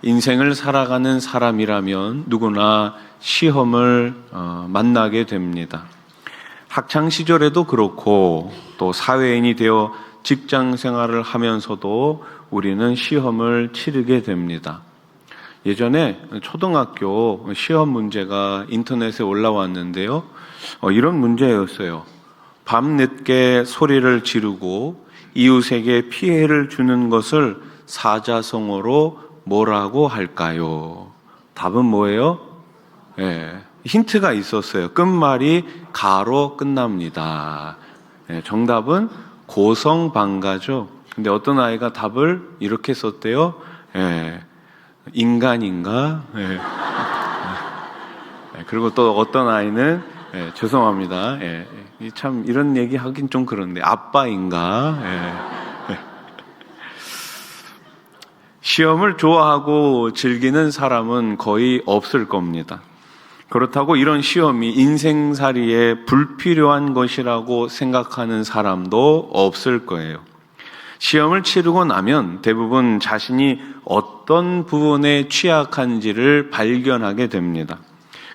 인생을 살아가는 사람이라면 누구나 시험을 만나게 됩니다. 학창 시절에도 그렇고 또 사회인이 되어 직장 생활을 하면서도 우리는 시험을 치르게 됩니다. 예전에 초등학교 시험 문제가 인터넷에 올라왔는데요. 이런 문제였어요. 밤늦게 소리를 지르고 이웃에게 피해를 주는 것을 사자성어로 뭐라고 할까요? 답은 뭐예요? 힌트가 있었어요. 끝말이 가로 끝납니다. 정답은 고성방가죠. 근데 어떤 아이가 답을 이렇게 썼대요. 인간인가? 그리고 또 어떤 아이는 죄송합니다. 참 이런 얘기 하긴 좀 그런데 아빠인가? 시험을 좋아하고 즐기는 사람은 거의 없을 겁니다. 그렇다고 이런 시험이 인생살이에 불필요한 것이라고 생각하는 사람도 없을 거예요. 시험을 치르고 나면 대부분 자신이 어떤 부분에 취약한지를 발견하게 됩니다.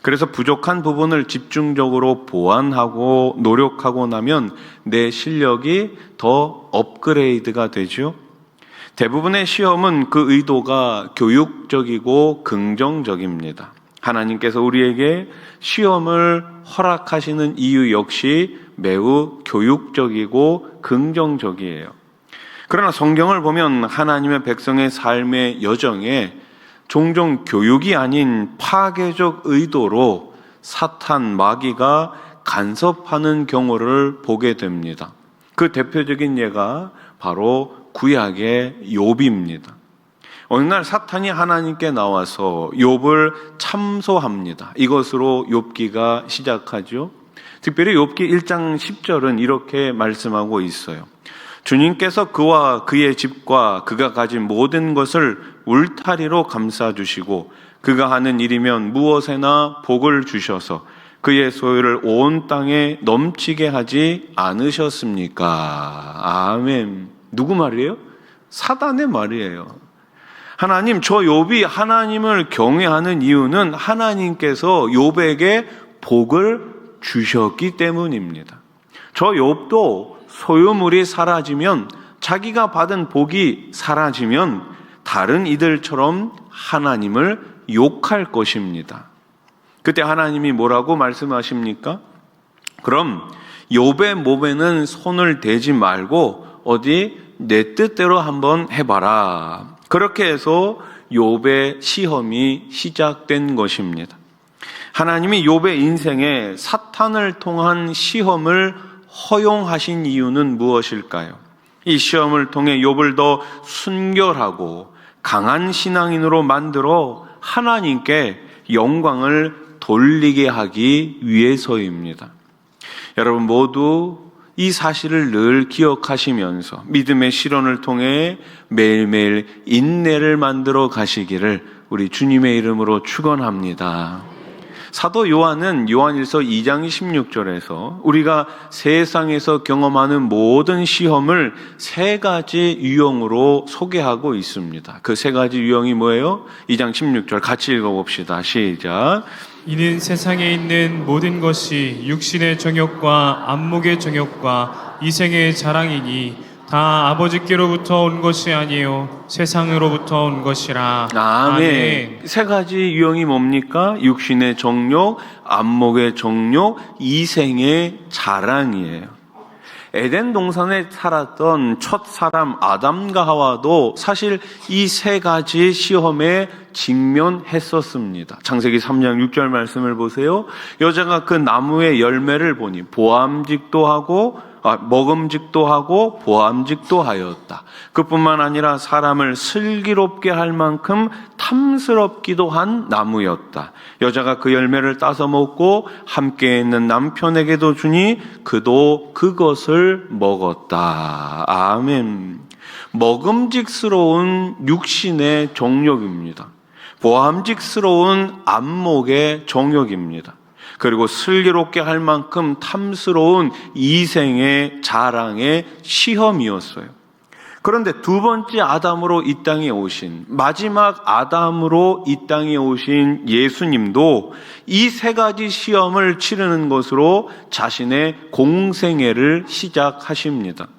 그래서 부족한 부분을 집중적으로 보완하고 노력하고 나면 내 실력이 더 업그레이드가 되죠. 대부분의 시험은 그 의도가 교육적이고 긍정적입니다. 하나님께서 우리에게 시험을 허락하시는 이유 역시 매우 교육적이고 긍정적이에요. 그러나 성경을 보면 하나님의 백성의 삶의 여정에 종종 교육이 아닌 파괴적 의도로 사탄, 마귀가 간섭하는 경우를 보게 됩니다. 그 대표적인 예가 바로 구약의 욥입니다. 어느 날 사탄이 하나님께 나와서 욥을 참소합니다. 이것으로 욥기가 시작하죠. 특별히 욥기 1장 10절은 이렇게 말씀하고 있어요. 주님께서 그와 그의 집과 그가 가진 모든 것을 울타리로 감싸주시고 그가 하는 일이면 무엇에나 복을 주셔서 그의 소유를 온 땅에 넘치게 하지 않으셨습니까? 아멘. 누구 말이에요? 사단의 말이에요. 하나님, 저 욥이 하나님을 경외하는 이유는 하나님께서 욥에게 복을 주셨기 때문입니다. 저 욥도 소유물이 사라지면, 자기가 받은 복이 사라지면 다른 이들처럼 하나님을 욕할 것입니다. 그때 하나님이 뭐라고 말씀하십니까? 그럼 욥의 몸에는 손을 대지 말고 어디 내 뜻대로 한번 해봐라. 그렇게 해서 욥의 시험이 시작된 것입니다. 하나님이 욥의 인생에 사탄을 통한 시험을 허용하신 이유는 무엇일까요? 이 시험을 통해 욥을 더 순결하고 강한 신앙인으로 만들어 하나님께 영광을 돌리게 하기 위해서입니다. 여러분 모두 이 사실을 늘 기억하시면서 믿음의 실현을 통해 매일매일 인내를 만들어 가시기를 우리 주님의 이름으로 축원합니다. 사도 요한은 요한일서 2장 16절에서 우리가 세상에서 경험하는 모든 시험을 세 가지 유형으로 소개하고 있습니다. 그 세 가지 유형이 뭐예요? 2장 16절 같이 읽어봅시다. 시작. 이는 세상에 있는 모든 것이 육신의 정욕과 안목의 정욕과 이생의 자랑이니 다 아버지께로부터 온 것이 아니요 세상으로부터 온 것이라. 아멘. 세 가지 유형이 뭡니까? 육신의 정욕, 안목의 정욕, 이생의 자랑이에요. 에덴 동산에 살았던 첫 사람 아담과 하와도 사실 이 세 가지 시험에 직면했었습니다. 창세기 3장 6절 말씀을 보세요. 여자가 그 나무의 열매를 보니 보암직도 하고 먹음직도 하고 보암직도 하였다. 그뿐만 아니라 사람을 슬기롭게 할 만큼 탐스럽기도 한 나무였다. 여자가 그 열매를 따서 먹고 함께 있는 남편에게도 주니 그도 그것을 먹었다. 아멘. 먹음직스러운 육신의 정욕입니다. 보암직스러운 안목의 정욕입니다. 그리고 슬기롭게 할 만큼 탐스러운 이생의 자랑의 시험이었어요. 그런데 두 번째 아담으로 이 땅에 오신, 마지막 아담으로 이 땅에 오신 예수님도 이 세 가지 시험을 치르는 것으로 자신의 공생애를 시작하십니다.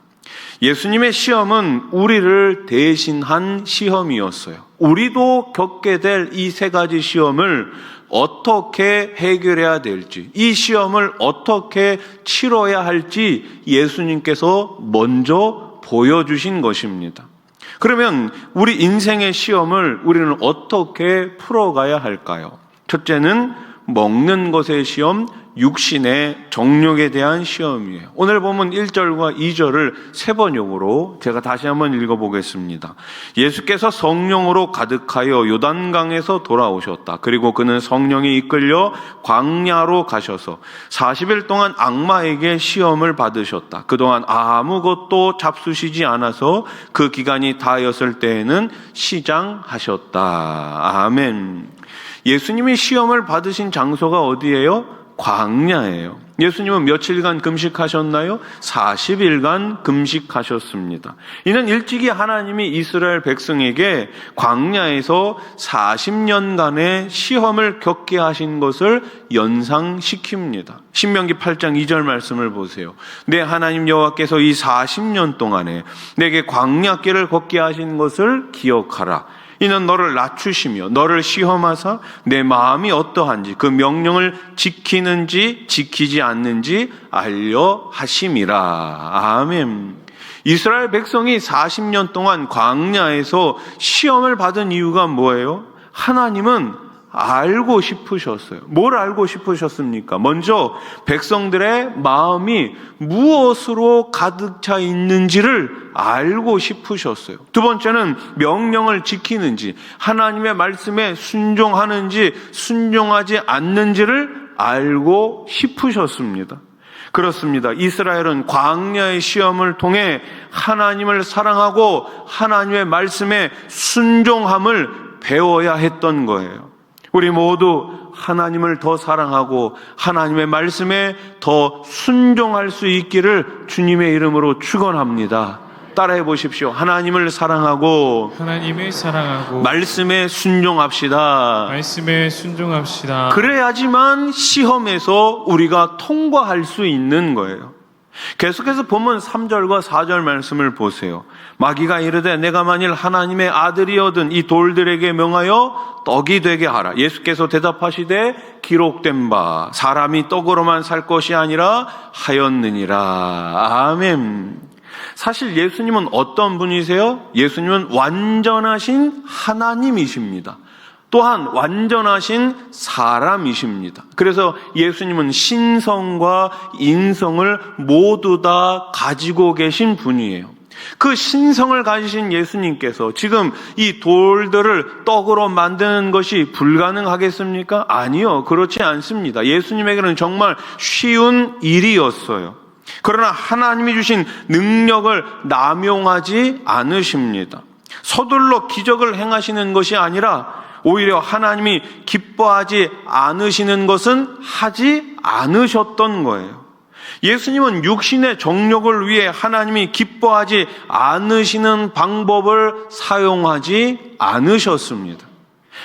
예수님의 시험은 우리를 대신한 시험이었어요. 우리도 겪게 될 이 세 가지 시험을 어떻게 해결해야 될지, 이 시험을 어떻게 치러야 할지 예수님께서 먼저 보여주신 것입니다. 그러면 우리 인생의 시험을 우리는 어떻게 풀어가야 할까요? 첫째는 먹는 것의 시험, 육신의 정욕에 대한 시험이에요. 오늘 보면 1절과 2절을 세 번역으로 제가 다시 한번 읽어보겠습니다. 예수께서 성령으로 가득하여 요단강에서 돌아오셨다. 그리고 그는 성령에 이끌려 광야로 가셔서 40일 동안 악마에게 시험을 받으셨다. 그동안 아무것도 잡수시지 않아서 그 기간이 다하였을 때에는 시장하셨다. 아멘. 예수님이 시험을 받으신 장소가 어디예요? 광야예요. 예수님은 며칠간 금식하셨나요? 40일간 금식하셨습니다. 이는 일찍이 하나님이 이스라엘 백성에게 광야에서 40년간의 시험을 겪게 하신 것을 연상시킵니다. 신명기 8장 2절 말씀을 보세요. 내 하나님 여호와께서 이 40년 동안에 내게 광야길을 걷게 하신 것을 기억하라. 이는 너를 낮추시며 너를 시험하사 내 마음이 어떠한지 그 명령을 지키는지 지키지 않는지 알려 하심이라. 아멘. 이스라엘 백성이 40년 동안 광야에서 시험을 받은 이유가 뭐예요? 하나님은 알고 싶으셨어요. 뭘 알고 싶으셨습니까? 먼저 백성들의 마음이 무엇으로 가득 차 있는지를 알고 싶으셨어요. 두 번째는 명령을 지키는지, 하나님의 말씀에 순종하는지 순종하지 않는지를 알고 싶으셨습니다. 그렇습니다. 이스라엘은 광야의 시험을 통해 하나님을 사랑하고 하나님의 말씀에 순종함을 배워야 했던 거예요. 우리 모두 하나님을 더 사랑하고 하나님의 말씀에 더 순종할 수 있기를 주님의 이름으로 축원합니다. 따라해 보십시오. 하나님을 사랑하고 말씀에 순종합시다. 말씀에 순종합시다. 그래야지만 시험에서 우리가 통과할 수 있는 거예요. 계속해서 보면 3절과 4절 말씀을 보세요. 마귀가 이르되 내가 만일 하나님의 아들이어든 이 돌들에게 명하여 떡이 되게 하라. 예수께서 대답하시되 기록된 바 사람이 떡으로만 살 것이 아니라 하였느니라. 아멘. 사실 예수님은 어떤 분이세요? 예수님은 완전하신 하나님이십니다. 또한 완전하신 사람이십니다. 그래서 예수님은 신성과 인성을 모두 다 가지고 계신 분이에요. 그 신성을 가지신 예수님께서 지금 이 돌들을 떡으로 만드는 것이 불가능하겠습니까? 아니요, 그렇지 않습니다. 예수님에게는 정말 쉬운 일이었어요. 그러나 하나님이 주신 능력을 남용하지 않으십니다. 서둘러 기적을 행하시는 것이 아니라 오히려 하나님이 기뻐하지 않으시는 것은 하지 않으셨던 거예요. 예수님은 육신의 정욕을 위해 하나님이 기뻐하지 않으시는 방법을 사용하지 않으셨습니다.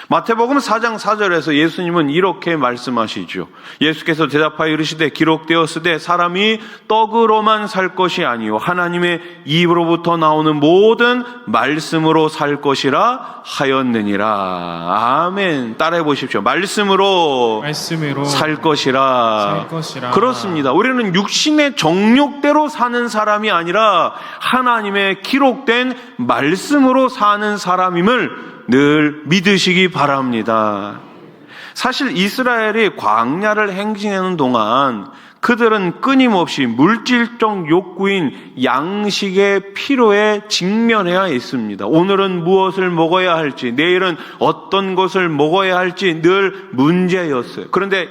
마태복음 4장 4절에서 예수님은 이렇게 말씀하시죠. 예수께서 대답하여 이르시되 기록되었으되 사람이 떡으로만 살 것이 아니요 하나님의 입으로부터 나오는 모든 말씀으로 살 것이라 하였느니라. 아멘. 따라해 보십시오. 말씀으로 살 것이라. 그렇습니다. 우리는 육신의 정욕대로 사는 사람이 아니라 하나님의 기록된 말씀으로 사는 사람임을 늘 믿으시기 바랍니다. 사실 이스라엘이 광야를 행진하는 동안 그들은 끊임없이 물질적 욕구인 양식의 필요에 직면해야 했습니다. 오늘은 무엇을 먹어야 할지, 내일은 어떤 것을 먹어야 할지 늘 문제였어요. 그런데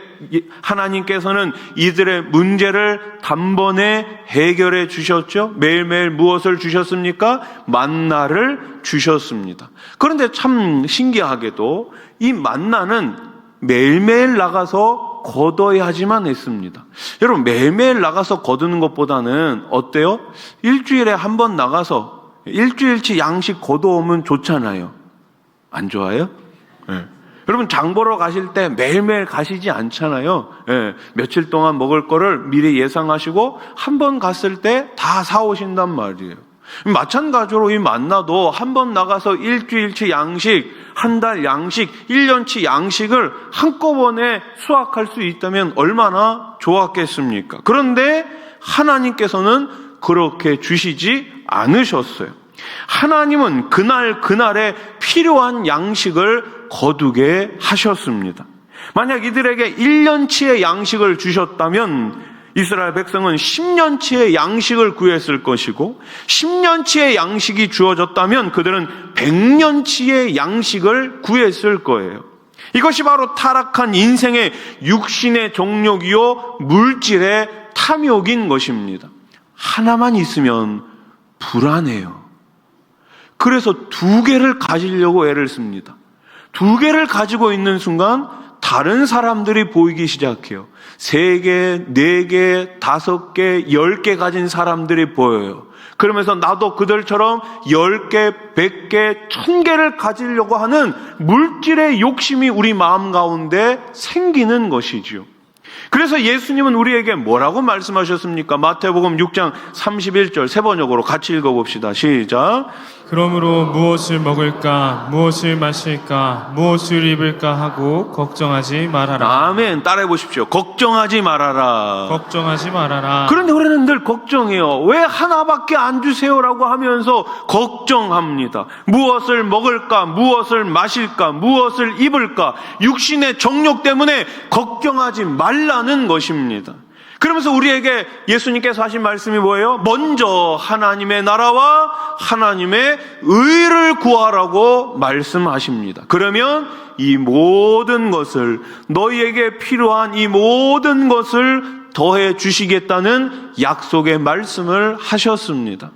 하나님께서는 이들의 문제를 단번에 해결해 주셨죠. 매일매일 무엇을 주셨습니까? 만나를 주셨습니다. 그런데 참 신기하게도 이 만나는 매일매일 나가서 거둬야지만 했습니다. 여러분, 매일매일 나가서 거두는 것보다는 어때요? 일주일에 한 번 나가서 일주일치 양식 걷어오면 좋잖아요. 안 좋아요? 예. 여러분 장 보러 가실 때 매일매일 가시지 않잖아요. 예. 며칠 동안 먹을 거를 미리 예상하시고 한 번 갔을 때 다 사오신단 말이에요. 마찬가지로 이 만나도 한 번 나가서 일주일치 양식, 한 달 양식, 1년치 양식을 한꺼번에 수확할 수 있다면 얼마나 좋았겠습니까? 그런데 하나님께서는 그렇게 주시지 않으셨어요. 하나님은 그날에 필요한 양식을 거두게 하셨습니다. 만약 이들에게 1년치의 양식을 주셨다면 이스라엘 백성은 10년치의 양식을 구했을 것이고 10년치의 양식이 주어졌다면 그들은 100년치의 양식을 구했을 거예요. 이것이 바로 타락한 인생의 육신의 정욕이요 물질의 탐욕인 것입니다. 하나만 있으면 불안해요. 그래서 2개를 가지려고 애를 씁니다. 2개를 가지고 있는 순간 다른 사람들이 보이기 시작해요. 3개, 4개, 5개, 10개 가진 사람들이 보여요. 그러면서 나도 그들처럼 10개, 100개, 1000개를 가지려고 하는 물질의 욕심이 우리 마음 가운데 생기는 것이지요. 그래서 예수님은 우리에게 뭐라고 말씀하셨습니까? 마태복음 6장 31절 세 번역으로 같이 읽어봅시다. 시작. 그러므로 무엇을 먹을까, 무엇을 마실까, 무엇을 입을까 하고 걱정하지 말아라. 아멘. 따라해 보십시오. 걱정하지 말아라. 걱정하지 말아라. 그런데 우리는 늘 걱정해요. 왜 하나밖에 안 주세요라고 하면서 걱정합니다. 무엇을 먹을까, 무엇을 마실까, 무엇을 입을까, 육신의 정욕 때문에 걱정하지 말라는 것입니다. 그러면서 우리에게 예수님께서 하신 말씀이 뭐예요? 먼저 하나님의 나라와 하나님의 의를 구하라고 말씀하십니다. 그러면 이 모든 것을, 너희에게 필요한 이 모든 것을 더해 주시겠다는 약속의 말씀을 하셨습니다.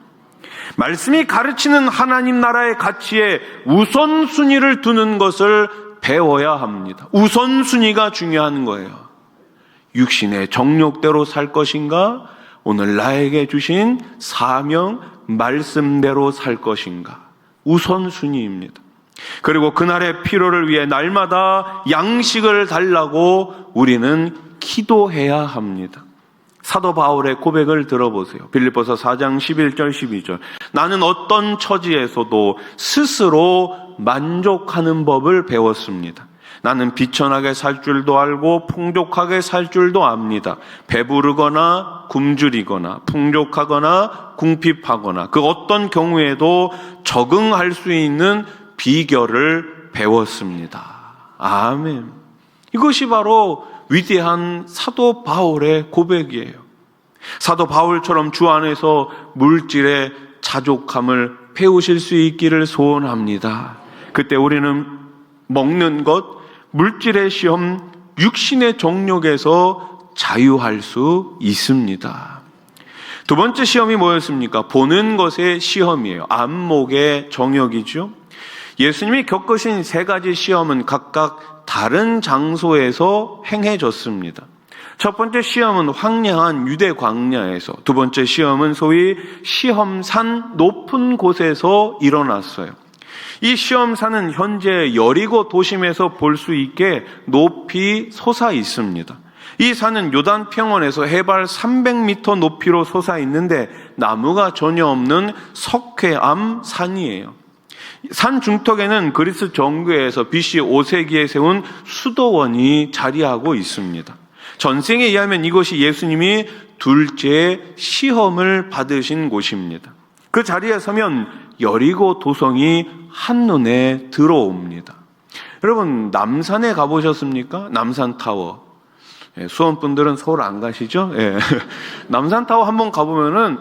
말씀이 가르치는 하나님 나라의 가치에 우선순위를 두는 것을 배워야 합니다. 우선순위가 중요한 거예요. 육신의 정욕대로 살 것인가? 오늘 나에게 주신 사명, 말씀대로 살 것인가? 우선순위입니다. 그리고 그날의 필요를 위해 날마다 양식을 달라고 우리는 기도해야 합니다. 사도 바울의 고백을 들어보세요. 빌립보서 4장 11절 12절. 나는 어떤 처지에서도 스스로 만족하는 법을 배웠습니다. 나는 비천하게 살 줄도 알고 풍족하게 살 줄도 압니다. 배부르거나 굶주리거나 풍족하거나 궁핍하거나 그 어떤 경우에도 적응할 수 있는 비결을 배웠습니다. 아멘. 이것이 바로 위대한 사도 바울의 고백이에요. 사도 바울처럼 주 안에서 물질의 자족함을 배우실 수 있기를 소원합니다. 그때 우리는 먹는 것, 물질의 시험, 육신의 정욕에서 자유할 수 있습니다. 두 번째 시험이 뭐였습니까? 보는 것의 시험이에요. 안목의 정욕이죠. 예수님이 겪으신 3가지 시험은 각각 다른 장소에서 행해졌습니다. 첫 번째 시험은 황량한 유대 광야에서, 두 번째 시험은 소위 시험산 높은 곳에서 일어났어요. 이 시험산은 현재 여리고 도심에서 볼 수 있게 높이 솟아 있습니다. 이 산은 요단 평원에서 해발 300m 높이로 솟아 있는데 나무가 전혀 없는 석회암 산이에요. 산 중턱에는 그리스 정교에서 BC 5세기에 세운 수도원이 자리하고 있습니다. 전생에 의하면 이곳이 예수님이 둘째 시험을 받으신 곳입니다. 그 자리에 서면 여리고 도성이 한눈에 들어옵니다. 여러분 남산에 가보셨습니까? 남산타워. 수원분들은 서울 안 가시죠? 예. 남산타워 한번 가보면은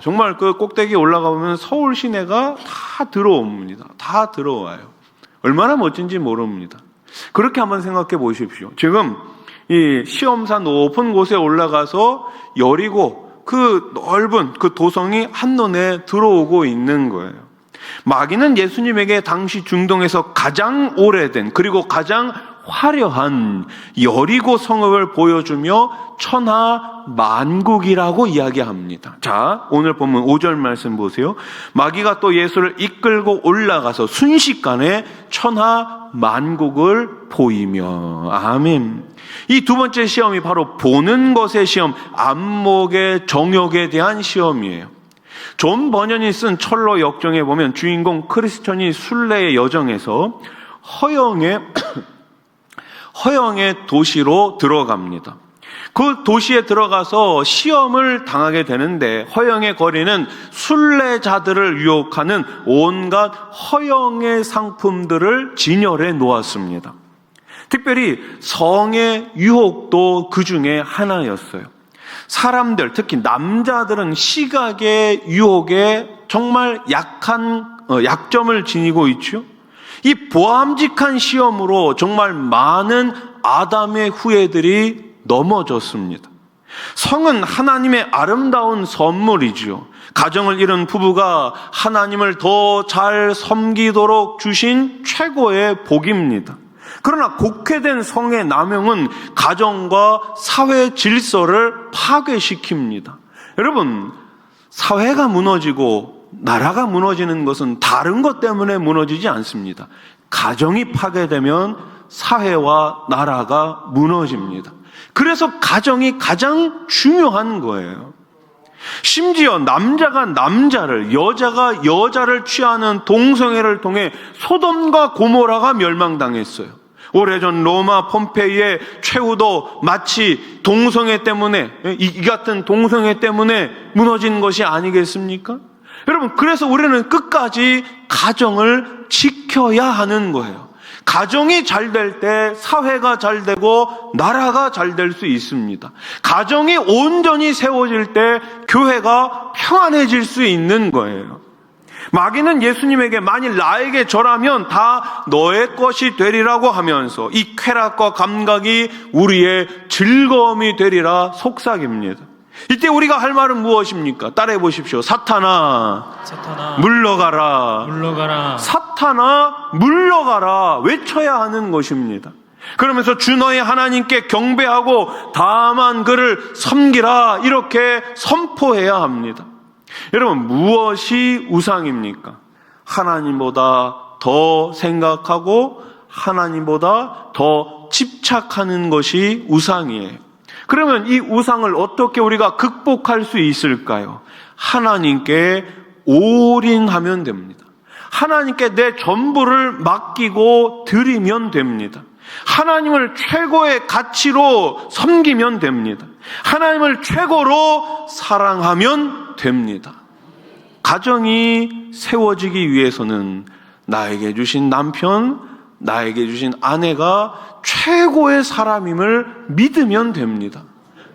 정말 그 꼭대기 올라가 보면 서울 시내가 다 들어옵니다. 다 들어와요. 얼마나 멋진지 모릅니다. 그렇게 한번 생각해 보십시오. 지금 이 시험산 높은 곳에 올라가서 여리고 그 넓은 그 도성이 한눈에 들어오고 있는 거예요. 마귀는 예수님에게 당시 중동에서 가장 오래된 그리고 가장 화려한 여리고 성읍을 보여주며 천하만국이라고 이야기합니다. 자, 오늘 본문 5절 말씀 보세요. 마귀가 또 예수를 이끌고 올라가서 순식간에 천하만국을 보이며. 아멘. 이 두 번째 시험이 바로 보는 것의 시험, 안목의 정욕에 대한 시험이에요. 존 버년이 쓴 철로 역정에 보면 주인공 크리스천이 순례의 여정에서 허영의 도시로 들어갑니다. 그 도시에 들어가서 시험을 당하게 되는데, 허영의 거리는 순례자들을 유혹하는 온갖 허영의 상품들을 진열해 놓았습니다. 특별히 성의 유혹도 그 중에 하나였어요. 사람들, 특히 남자들은 시각의 유혹에 정말 약점을 지니고 있죠. 이 보암직한 시험으로 정말 많은 아담의 후예들이 넘어졌습니다. 성은 하나님의 아름다운 선물이지요. 가정을 이룬 부부가 하나님을 더 잘 섬기도록 주신 최고의 복입니다. 그러나 곡해된 성의 남용은 가정과 사회 질서를 파괴시킵니다. 여러분, 사회가 무너지고 나라가 무너지는 것은 다른 것 때문에 무너지지 않습니다. 가정이 파괴되면 사회와 나라가 무너집니다. 그래서 가정이 가장 중요한 거예요. 심지어 남자가 남자를, 여자가 여자를 취하는 동성애를 통해 소돔과 고모라가 멸망당했어요. 오래전 로마 폼페이의 최후도 마치 동성애 때문에, 이 같은 동성애 때문에 무너진 것이 아니겠습니까? 여러분, 그래서 우리는 끝까지 가정을 지켜야 하는 거예요. 가정이 잘 될 때 사회가 잘 되고 나라가 잘 될 수 있습니다. 가정이 온전히 세워질 때 교회가 평안해질 수 있는 거예요. 마귀는 예수님에게 만일 나에게 절하면 다 너의 것이 되리라고 하면서 이 쾌락과 감각이 우리의 즐거움이 되리라 속삭입니다. 이때 우리가 할 말은 무엇입니까? 따라해 보십시오. 사탄아, 물러가라. 물러가라. 사탄아, 물러가라. 외쳐야 하는 것입니다. 그러면서 주 너의 하나님께 경배하고 다만 그를 섬기라. 이렇게 선포해야 합니다. 여러분, 무엇이 우상입니까? 하나님보다 더 생각하고 하나님보다 더 집착하는 것이 우상이에요. 그러면 이 우상을 어떻게 우리가 극복할 수 있을까요? 하나님께 올인하면 됩니다. 하나님께 내 전부를 맡기고 드리면 됩니다. 하나님을 최고의 가치로 섬기면 됩니다. 하나님을 최고로 사랑하면 됩니다. 가정이 세워지기 위해서는 나에게 주신 남편, 나에게 주신 아내가 최고의 사람임을 믿으면 됩니다.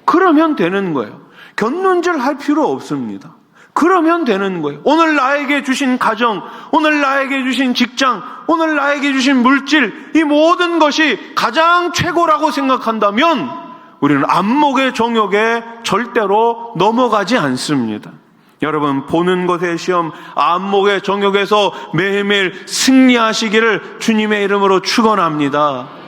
그러면 되는 거예요. 곁눈질 할 필요 없습니다. 그러면 되는 거예요. 오늘 나에게 주신 가정, 오늘 나에게 주신 직장, 오늘 나에게 주신 물질, 이 모든 것이 가장 최고라고 생각한다면 우리는 안목의 정욕에 절대로 넘어가지 않습니다. 여러분, 보는 것의 시험, 안목의 정욕에서 매일매일 승리하시기를 주님의 이름으로 축원합니다.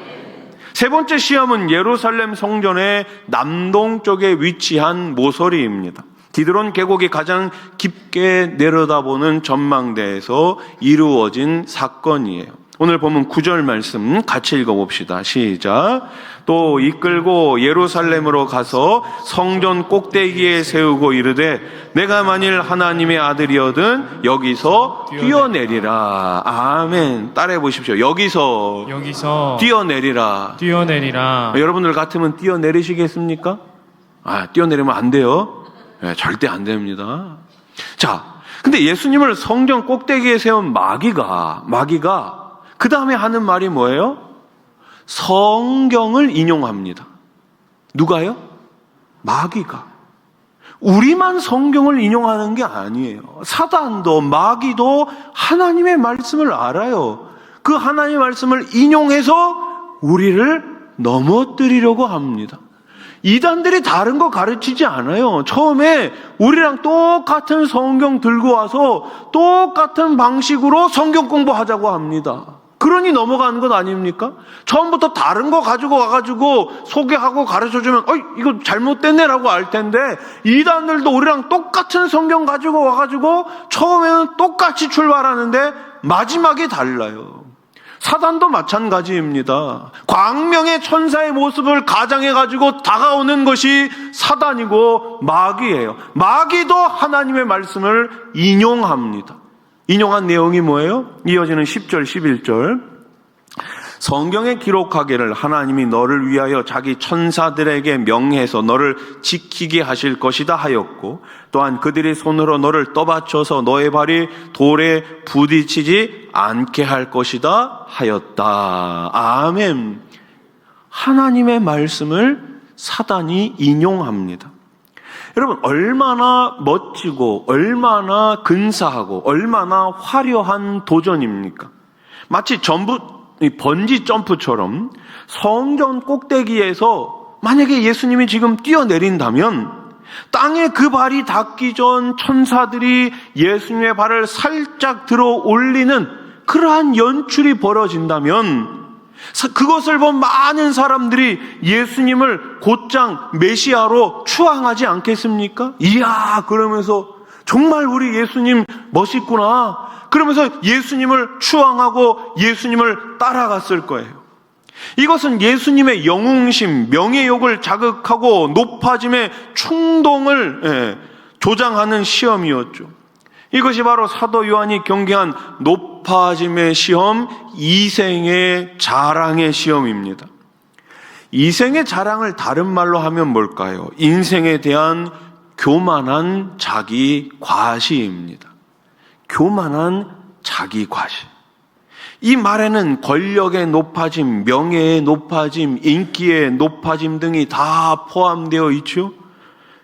세 번째 시험은 예루살렘 성전의 남동쪽에 위치한 모서리입니다. 기드론 계곡이 가장 깊게 내려다보는 전망대에서 이루어진 사건이에요. 오늘 보면 9절 말씀 같이 읽어봅시다. 시작. 또 이끌고 예루살렘으로 가서 성전 꼭대기에 세우고 이르되 내가 만일 하나님의 아들이거든 여기서 뛰어내리라. 아멘. 따라해 보십시오. 여기서 뛰어내리라. 여러분들 같으면 뛰어내리시겠습니까? 뛰어내리면 안 돼요. 네, 절대 안 됩니다. 자, 근데 예수님을 성전 꼭대기에 세운 마귀가 그 다음에 하는 말이 뭐예요? 성경을 인용합니다. 누가요? 마귀가. 우리만 성경을 인용하는 게 아니에요. 사단도 마귀도 하나님의 말씀을 알아요. 그 하나님의 말씀을 인용해서 우리를 넘어뜨리려고 합니다. 이단들이 다른 거 가르치지 않아요. 처음에 우리랑 똑같은 성경 들고 와서 똑같은 방식으로 성경 공부하자고 합니다. 그러니 넘어가는 것 아닙니까? 처음부터 다른 거 가지고 와가지고 소개하고 가르쳐주면 이거 잘못됐네라고 알 텐데, 이단들도 우리랑 똑같은 성경 가지고 와가지고 처음에는 똑같이 출발하는데 마지막이 달라요. 사단도 마찬가지입니다. 광명의 천사의 모습을 가장해가지고 다가오는 것이 사단이고 마귀예요. 마귀도 하나님의 말씀을 인용합니다. 인용한 내용이 뭐예요? 이어지는 10절, 11절. 성경에 기록하기를 하나님이 너를 위하여 자기 천사들에게 명해서 너를 지키게 하실 것이다 하였고, 또한 그들이 손으로 너를 떠받쳐서 너의 발이 돌에 부딪히지 않게 할 것이다 하였다. 아멘. 하나님의 말씀을 사단이 인용합니다. 여러분, 얼마나 멋지고 얼마나 근사하고 얼마나 화려한 도전입니까? 마치 번지 점프처럼 성전 꼭대기에서 만약에 예수님이 지금 뛰어내린다면 땅에 그 발이 닿기 전 천사들이 예수님의 발을 살짝 들어 올리는 그러한 연출이 벌어진다면, 그것을 본 많은 사람들이 예수님을 곧장 메시아로 추앙하지 않겠습니까? 이야, 그러면서 정말 우리 예수님 멋있구나, 그러면서 예수님을 추앙하고 예수님을 따라갔을 거예요. 이것은 예수님의 영웅심, 명예욕을 자극하고 높아짐의 충동을 조장하는 시험이었죠. 이것이 바로 사도 요한이 경계한 높아짐의 시험, 이생의 자랑의 시험입니다. 이생의 자랑을 다른 말로 하면 뭘까요? 인생에 대한 교만한 자기 과시입니다. 교만한 자기 과시. 이 말에는 권력의 높아짐, 명예의 높아짐, 인기의 높아짐 등이 다 포함되어 있죠.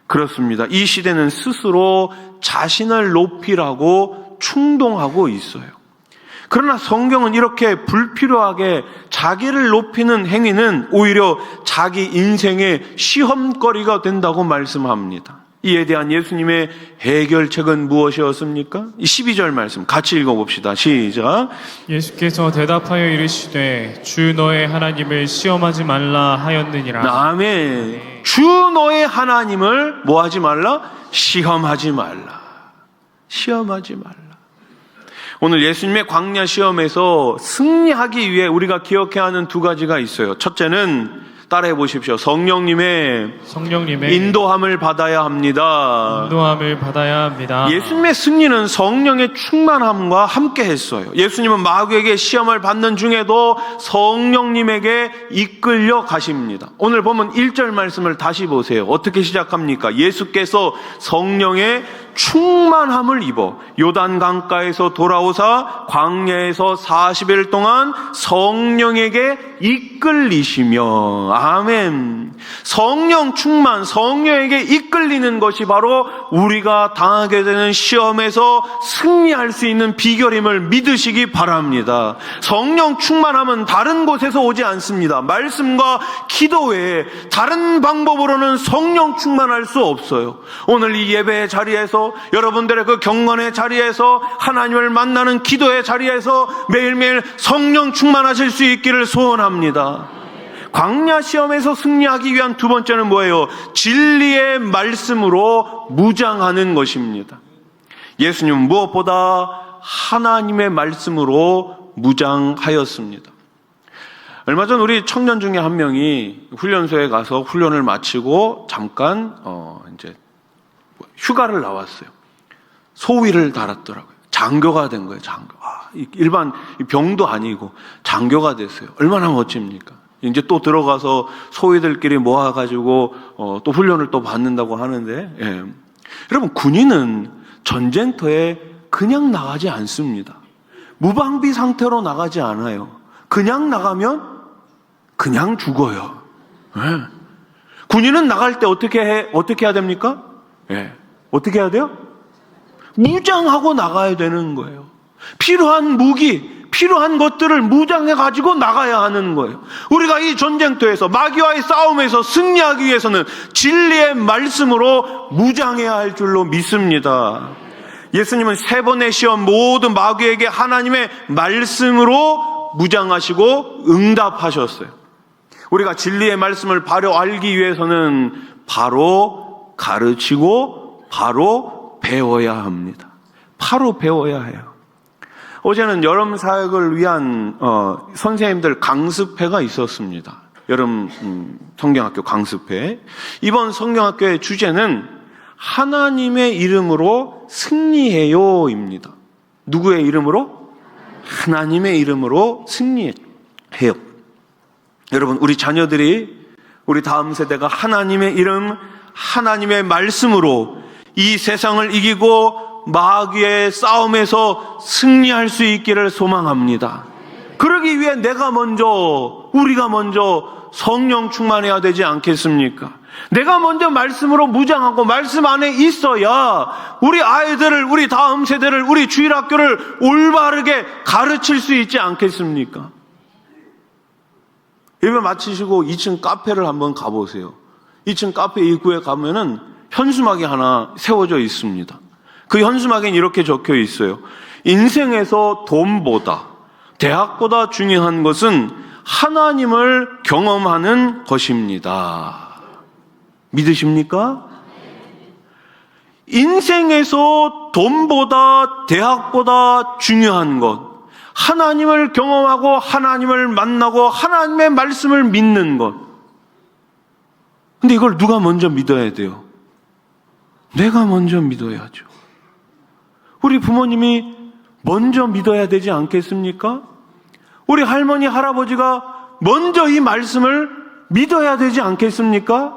그렇습니다. 이 시대는 스스로 자신을 높이라고 충동하고 있어요. 그러나 성경은 이렇게 불필요하게 자기를 높이는 행위는 오히려 자기 인생의 시험거리가 된다고 말씀합니다. 이에 대한 예수님의 해결책은 무엇이었습니까? 12절 말씀 같이 읽어봅시다. 시작. 예수께서 대답하여 이르시되 주 너의 하나님을 시험하지 말라 하였느니라. 아멘. 주 너의 하나님을 뭐하지 말라? 시험하지 말라. 시험하지 말라. 오늘 예수님의 광야 시험에서 승리하기 위해 우리가 기억해야 하는 두 가지가 있어요. 첫째는 따라해 보십시오. 성령님의 인도함을 받아야 합니다. 인도함을 받아야 합니다. 예수님의 승리는 성령의 충만함과 함께 했어요. 예수님은 마귀에게 시험을 받는 중에도 성령님에게 이끌려 가십니다. 오늘 보면 1절 말씀을 다시 보세요. 어떻게 시작합니까? 예수께서 성령의 충만함을 입어 요단 강가에서 돌아오사 광야에서 40일 동안 성령에게 이끌리시며, 아멘. 성령 충만, 성령에게 이끌리는 것이 바로 우리가 당하게 되는 시험에서 승리할 수 있는 비결임을 믿으시기 바랍니다. 성령 충만함은 다른 곳에서 오지 않습니다. 말씀과 기도 외에 다른 방법으로는 성령 충만할 수 없어요. 오늘 이 예배의 자리에서, 여러분들의 그 경건의 자리에서, 하나님을 만나는 기도의 자리에서 매일매일 성령 충만하실 수 있기를 소원합니다. 광야 시험에서 승리하기 위한 두 번째는 뭐예요? 진리의 말씀으로 무장하는 것입니다. 예수님은 무엇보다 하나님의 말씀으로 무장하였습니다. 얼마 전 우리 청년 중에 한 명이 훈련소에 가서 훈련을 마치고 잠깐 이제 휴가를 나왔어요. 소위를 달았더라고요. 장교가 된 거예요. 장교. 일반 병도 아니고 장교가 됐어요. 얼마나 멋집니까? 이제 또 들어가서 소위들끼리 모아가지고 또 훈련을 또 받는다고 하는데, 예. 여러분, 군인은 전쟁터에 그냥 나가지 않습니다. 무방비 상태로 나가지 않아요. 그냥 나가면 그냥 죽어요. 예. 군인은 나갈 때 어떻게 해야 됩니까? 예. 어떻게 해야 돼요? 무장하고 나가야 되는 거예요. 필요한 무기, 필요한 것들을 무장해 가지고 나가야 하는 거예요. 우리가 이 전쟁터에서, 마귀와의 싸움에서 승리하기 위해서는 진리의 말씀으로 무장해야 할 줄로 믿습니다. 예수님은 세 번의 시험 모두 마귀에게 하나님의 말씀으로 무장하시고 응답하셨어요. 우리가 진리의 말씀을 바로 알기 위해서는 바로 가르치고 바로 배워야 합니다. 바로 배워야 해요. 어제는 여름 사역을 위한 선생님들 강습회가 있었습니다. 여름 성경학교 강습회. 이번 성경학교의 주제는 하나님의 이름으로 승리해요입니다. 누구의 이름으로? 하나님의 이름으로 승리해요. 여러분, 우리 자녀들이, 우리 다음 세대가 하나님의 이름, 하나님의 말씀으로 이 세상을 이기고 마귀의 싸움에서 승리할 수 있기를 소망합니다. 그러기 위해 우리가 먼저 성령 충만해야 되지 않겠습니까? 내가 먼저 말씀으로 무장하고 말씀 안에 있어야 우리 아이들을, 우리 다음 세대를, 우리 주일학교를 올바르게 가르칠 수 있지 않겠습니까? 예배 마치시고 2층 카페를 한번 가보세요. 2층 카페 입구에 가면은 현수막이 하나 세워져 있습니다. 그 현수막엔 이렇게 적혀 있어요. 인생에서 돈보다, 대학보다 중요한 것은 하나님을 경험하는 것입니다. 믿으십니까? 인생에서 돈보다, 대학보다 중요한 것, 하나님을 경험하고 하나님을 만나고 하나님의 말씀을 믿는 것. 근데 이걸 누가 먼저 믿어야 돼요? 내가 먼저 믿어야죠. 우리 부모님이 먼저 믿어야 되지 않겠습니까? 우리 할머니, 할아버지가 먼저 이 말씀을 믿어야 되지 않겠습니까?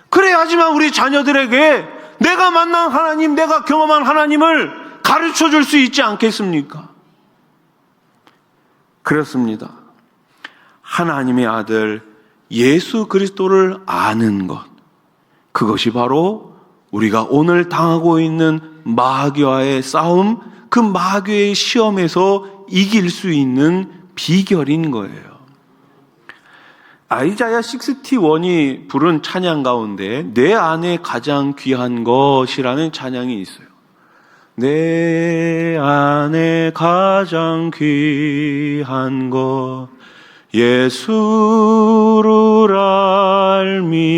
그래야지만 우리 자녀들에게 내가 만난 하나님, 내가 경험한 하나님을 가르쳐 줄 수 있지 않겠습니까? 그렇습니다. 하나님의 아들 예수 그리스도를 아는 것, 그것이 바로 우리가 오늘 당하고 있는 마귀와의 싸움, 그 마귀의 시험에서 이길 수 있는 비결인 거예요. 아이자야 61이 부른 찬양 가운데 내 안에 가장 귀한 것이라는 찬양이 있어요. 내 안에 가장 귀한 것 예수를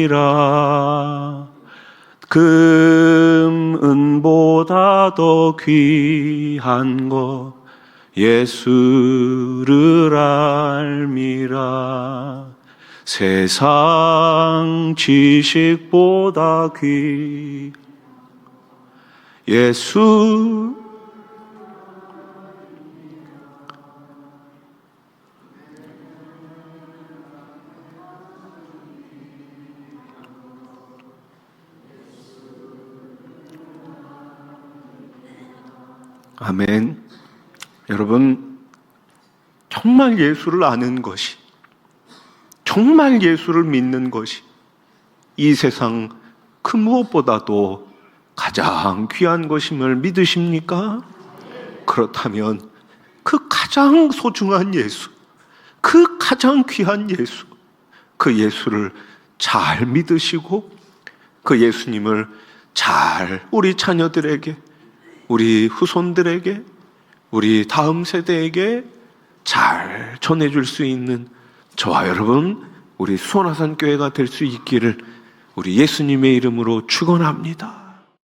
알미라. 금은보다 더 귀한 것 예수를 알미라. 세상 지식보다 예수. 아멘. 여러분, 정말 예수를 아는 것이, 정말 예수를 믿는 것이 이 세상 그 무엇보다도 가장 귀한 것임을 믿으십니까? 그렇다면 그 가장 소중한 예수, 그 가장 귀한 예수, 그 예수를 잘 믿으시고 그 예수님을 잘 우리 자녀들에게, 우리 후손들에게, 우리 다음 세대에게 잘 전해줄 수 있는 저와 여러분, 우리 수원화산교회가 될 수 있기를 우리 예수님의 이름으로 축원합니다.